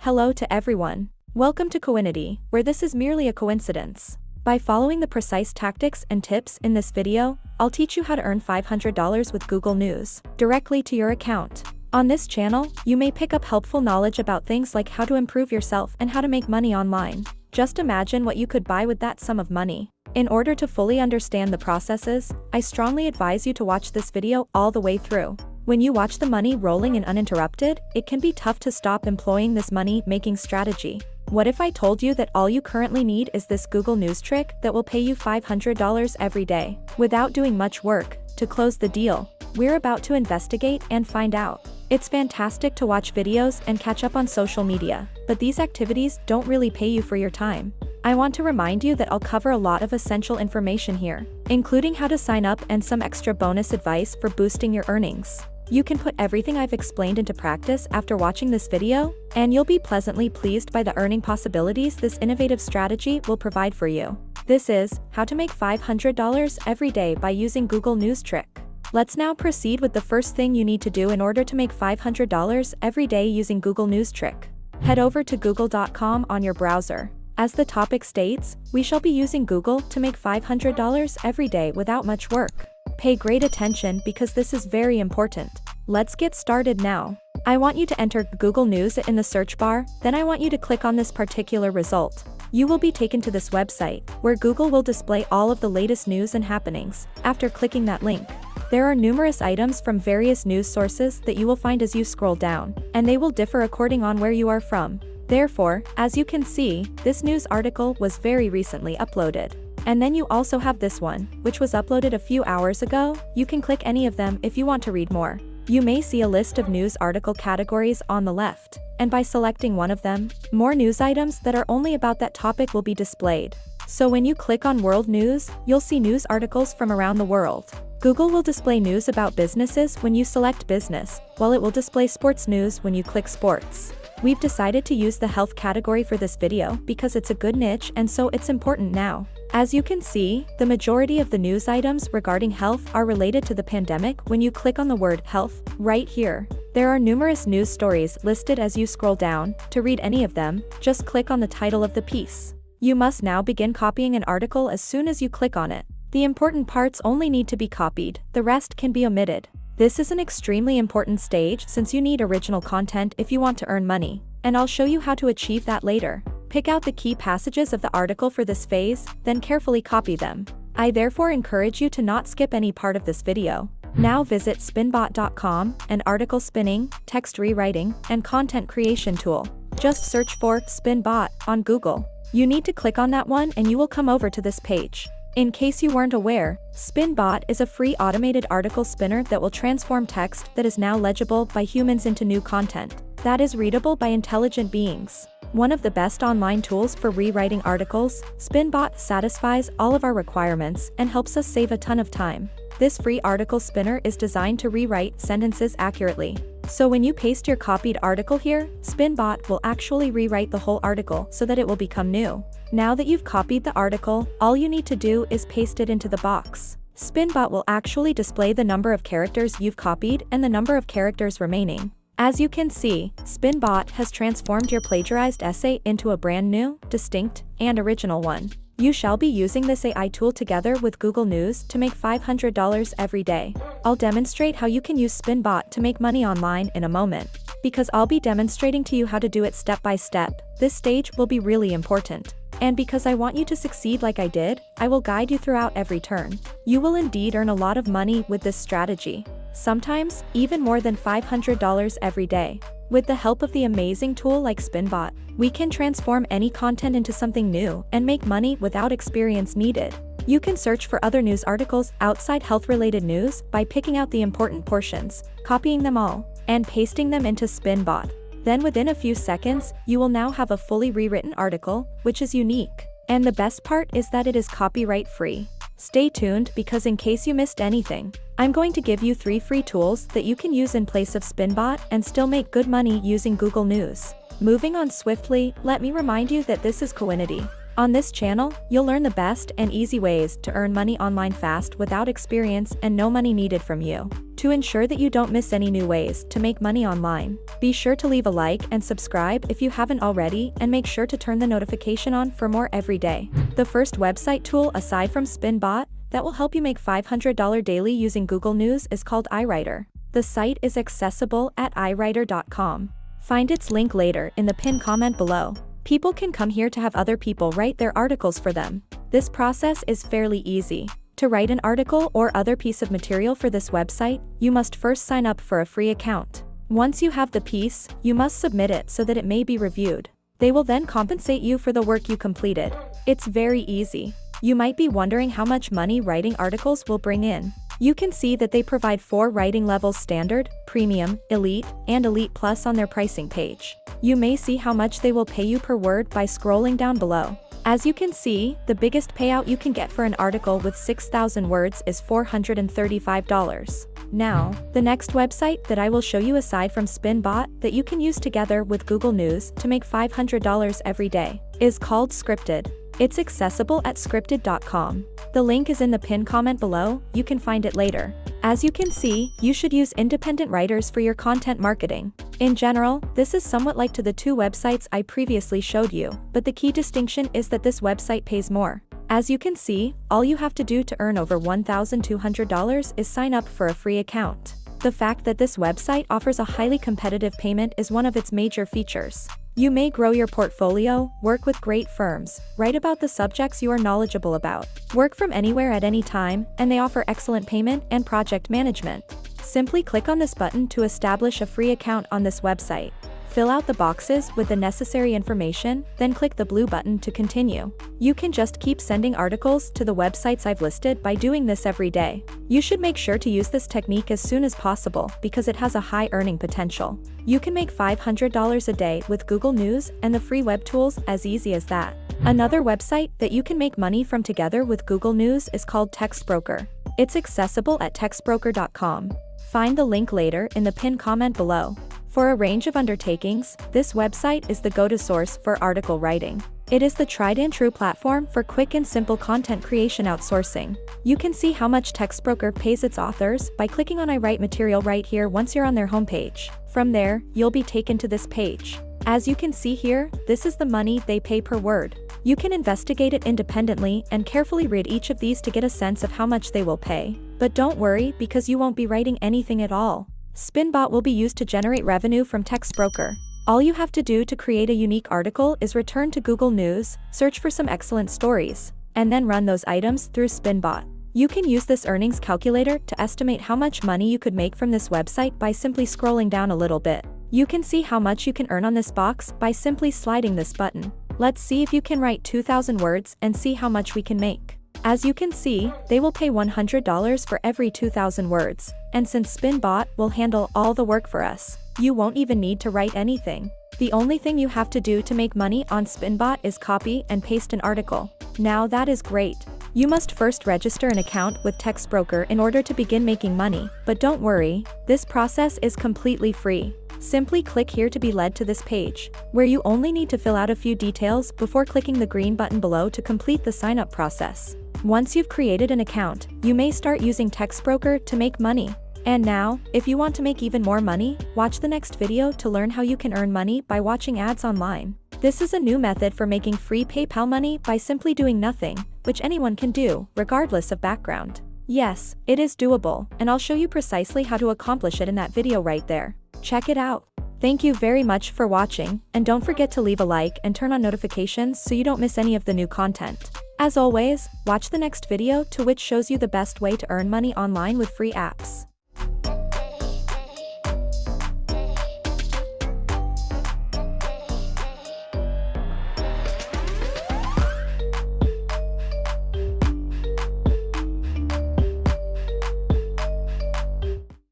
Hello to everyone. Welcome to Coinity, where this is merely a coincidence. By following the precise tactics and tips in this video, I'll teach you how to earn $500 with Google News directly to your account. On this channel, you may pick up helpful knowledge about things like how to improve yourself and how to make money online. Just imagine what you could buy with that sum of money. In order to fully understand the processes, I strongly advise you to watch this video all the way through. When you watch the money rolling in uninterrupted, it can be tough to stop employing this money-making strategy. What if I told you that all you currently need is this Google News trick that will pay you $500 every day, without doing much work, to close the deal? We're about to investigate and find out. It's fantastic to watch videos and catch up on social media, but these activities don't really pay you for your time. I want to remind you that I'll cover a lot of essential information here, including how to sign up and some extra bonus advice for boosting your earnings. You can put everything I've explained into practice after watching this video, and you'll be pleasantly pleased by the earning possibilities this innovative strategy will provide for you. This is how to make $500 every day by using Google News trick. Let's now proceed with the first thing you need to do in order to make $500 every day using Google News trick. Head over to google.com on your browser. As the topic states, we shall be using Google to make $500 every day without much work. Pay great attention because this is very important. Let's get started now. I want you to enter Google News in the search bar, then I want you to click on this particular result. You will be taken to this website, where Google will display all of the latest news and happenings. After clicking that link, there are numerous items from various news sources that you will find as you scroll down, and they will differ according on where you are from. Therefore, as you can see, this news article was very recently uploaded. And then you also have this one, which was uploaded a few hours ago. You can click any of them if you want to read more. You may see a list of news article categories on the left, and by selecting one of them, more news items that are only about that topic will be displayed. So when you click on World News, you'll see news articles from around the world. Google will display news about businesses when you select business, while it will display sports news when you click sports. We've decided to use the health category for this video because it's a good niche and so it's important now. As you can see, the majority of the news items regarding health are related to the pandemic when you click on the word health, right here. There are numerous news stories listed as you scroll down. To read any of them, just click on the title of the piece. You must now begin copying an article as soon as you click on it. The important parts only need to be copied, the rest can be omitted. This is an extremely important stage since you need original content if you want to earn money, and I'll show you how to achieve that later. Pick out the key passages of the article for this phase, then carefully copy them. I therefore encourage you to not skip any part of this video. Now visit spinbot.com, an article spinning, text rewriting, and content creation tool. Just search for Spinbot on Google. You need to click on that one and you will come over to this page. In case you weren't aware, Spinbot is a free automated article spinner that will transform text that is now legible by humans into new content that is readable by intelligent beings. One of the best online tools for rewriting articles, Spinbot satisfies all of our requirements and helps us save a ton of time. This free article spinner is designed to rewrite sentences accurately. So when you paste your copied article here, Spinbot will actually rewrite the whole article so that it will become new. Now that you've copied the article, all you need to do is paste it into the box. Spinbot will actually display the number of characters you've copied and the number of characters remaining. As you can see, Spinbot has transformed your plagiarized essay into a brand new, distinct, and original one. You shall be using this AI tool together with Google News to make $500 every day. I'll demonstrate how you can use Spinbot to make money online in a moment. Because I'll be demonstrating to you how to do it step by step, this stage will be really important. And because I want you to succeed like I did, I will guide you throughout every turn. You will indeed earn a lot of money with this strategy. Sometimes, even more than $500 every day. With the help of the amazing tool like Spinbot, we can transform any content into something new and make money without experience needed. You can search for other news articles outside health-related news by picking out the important portions, copying them all, and pasting them into Spinbot. Then within a few seconds, you will now have a fully rewritten article, which is unique. And the best part is that it is copyright-free. Stay tuned because in case you missed anything, I'm going to give you 3 free tools that you can use in place of Spinbot and still make good money using Google News. Moving on swiftly, let me remind you that this is Coinity. On this channel, you'll learn the best and easy ways to earn money online fast without experience and no money needed from you. To ensure that you don't miss any new ways to make money online, be sure to leave a like and subscribe if you haven't already, and make sure to turn the notification on for more every day. The first website tool aside from SpinBot that will help you make $500 daily using Google News is called iWriter. The site is accessible at iWriter.com. Find its link later in the pinned comment below. People can come here to have other people write their articles for them. This process is fairly easy. To write an article or other piece of material for this website, you must first sign up for a free account. Once you have the piece, you must submit it so that it may be reviewed. They will then compensate you for the work you completed. It's very easy. You might be wondering how much money writing articles will bring in. You can see that they provide 4 writing levels: Standard, Premium, Elite, and Elite Plus on their pricing page. You may see how much they will pay you per word by scrolling down below. As you can see, the biggest payout you can get for an article with 6,000 words is $435. Now, the next website that I will show you aside from SpinBot that you can use together with Google News to make $500 every day is called Scripted. It's accessible at scripted.com. The link is in the pinned comment below, you can find it later. As you can see, you should use independent writers for your content marketing. In general, this is somewhat like to the 2 websites I previously showed you, but the key distinction is that this website pays more. As you can see, all you have to do to earn over $1,200 is sign up for a free account. The fact that this website offers a highly competitive payment is one of its major features. You may grow your portfolio, work with great firms, write about the subjects you are knowledgeable about, work from anywhere at any time, and they offer excellent payment and project management. Simply click on this button to establish a free account on this website. Fill out the boxes with the necessary information, then click the blue button to continue. You can just keep sending articles to the websites I've listed by doing this every day. You should make sure to use this technique as soon as possible because it has a high earning potential. You can make $500 a day with Google News and the free web tools as easy as that. Another website that you can make money from together with Google News is called TextBroker. It's accessible at textbroker.com. Find the link later in the pinned comment below. For a range of undertakings, this website is the go-to source for article writing. It is the tried-and-true platform for quick and simple content creation outsourcing. You can see how much TextBroker pays its authors by clicking on I Write Material right here once you're on their homepage. From there, you'll be taken to this page. As you can see here, this is the money they pay per word. You can investigate it independently and carefully read each of these to get a sense of how much they will pay. But don't worry, because you won't be writing anything at all. SpinBot will be used to generate revenue from TextBroker. All you have to do to create a unique article is return to Google News, search for some excellent stories, and then run those items through SpinBot. You can use this earnings calculator to estimate how much money you could make from this website by simply scrolling down a little bit. You can see how much you can earn on this box by simply sliding this button. Let's see if you can write 2,000 words and see how much we can make. As you can see, they will pay $100 for every 2,000 words, and since SpinBot will handle all the work for us, you won't even need to write anything. The only thing you have to do to make money on SpinBot is copy and paste an article. Now that is great. You must first register an account with TextBroker in order to begin making money, but don't worry, this process is completely free. Simply click here to be led to this page, where you only need to fill out a few details before clicking the green button below to complete the sign-up process. Once you've created an account, you may start using TextBroker to make money. And now, if you want to make even more money, watch the next video to learn how you can earn money by watching ads online. This is a new method for making free PayPal money by simply doing nothing, which anyone can do, regardless of background. Yes, it is doable, and I'll show you precisely how to accomplish it in that video right there. Check it out. Thank you very much for watching, and don't forget to leave a like and turn on notifications so you don't miss any of the new content. As always, watch the next video to which shows you the best way to earn money online with free apps.